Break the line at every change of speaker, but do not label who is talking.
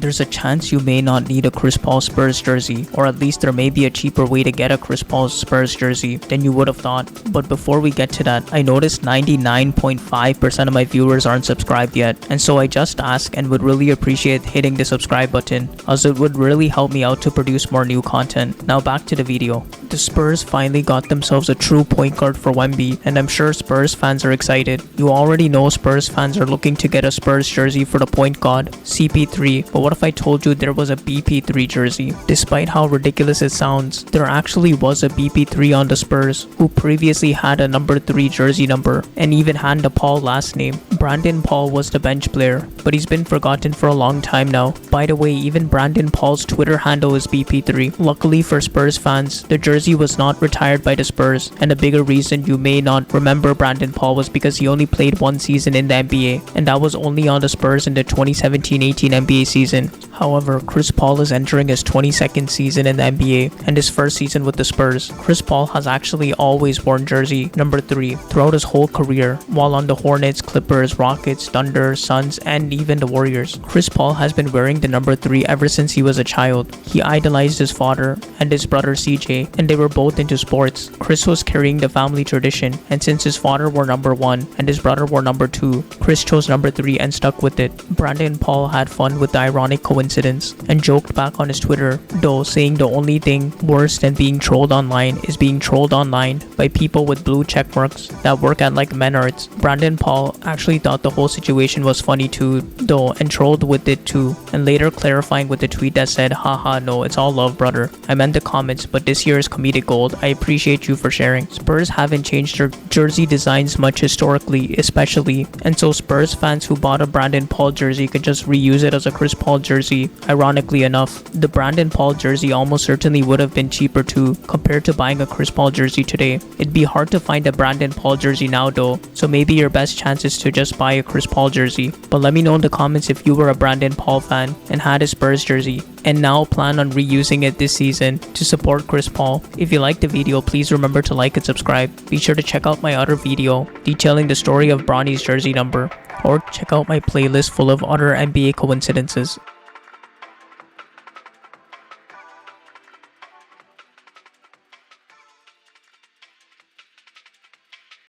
there's a chance you may not need a Chris Paul Spurs jersey, or at least there may be a cheaper way to get a Chris Paul Spurs jersey than you would have thought. But before we get to that, I noticed 99.5% of my viewers aren't subscribed yet, and so I just ask and would really appreciate hitting the subscribe button, as it would really help me out to produce more new content. Now back to the video. The Spurs finally got themselves a true point guard for Wemby, and I'm sure Spurs fans are excited. You already know Spurs fans are looking to get a Spurs jersey for the point guard, CP3, but what if I told you there was a BP3 jersey? Despite how ridiculous it sounds, there actually was a BP3 on the Spurs, who previously had a number 3 jersey number, and even had a Paul last name. Brandon Paul was the bench player, but he's been forgotten for a long time now. By the way, even Brandon Paul's Twitter handle is BP3. Luckily for Spurs fans, the jersey was not retired by the Spurs, and a bigger reason you may not remember Brandon Paul was because he only played one season in the NBA, and that was only on the Spurs in the 2017-18 NBA season. However, Chris Paul is entering his 22nd season in the NBA and his first season with the Spurs. Chris Paul has actually always worn jersey number 3 throughout his whole career, while on the Hornets, Clippers, Rockets, Thunder, Suns, and even the Warriors. Chris Paul has been wearing the number 3 ever since he was a child. He idolized his father and his brother CJ, and they were both into sports. Chris was carrying the family tradition, and since his father wore number 1 and his brother wore number 2, Chris chose number 3 and stuck with it. Brandon Paul had fun with the ironic coincidence and joked back on his Twitter, though, saying the only thing worse than being trolled online is being trolled online by people with blue checkmarks that work at like Menards. Brandon Paul actually thought the whole situation was funny too, though, and trolled with it too, and later clarifying with a tweet that said, "Haha, no, it's all love, brother. I meant the comments, but this year is comedic gold. I appreciate you for sharing." Spurs haven't changed their jersey designs much historically, especially, and so Spurs fans who bought a Brandon Paul jersey could just reuse it as a Chris Paul jersey. Ironically enough, the Brandon Paul jersey almost certainly would have been cheaper too compared to buying a Chris Paul jersey today. It'd be hard to find a Brandon Paul jersey now though, so maybe your best chance is to just buy a Chris Paul jersey. But let me know in the comments if you were a Brandon Paul fan and had a Spurs jersey and now plan on reusing it this season to support Chris Paul. If you liked the video, please remember to like and subscribe. Be sure to check out my other video detailing the story of Bronny's jersey number, or check out my playlist full of other NBA coincidences.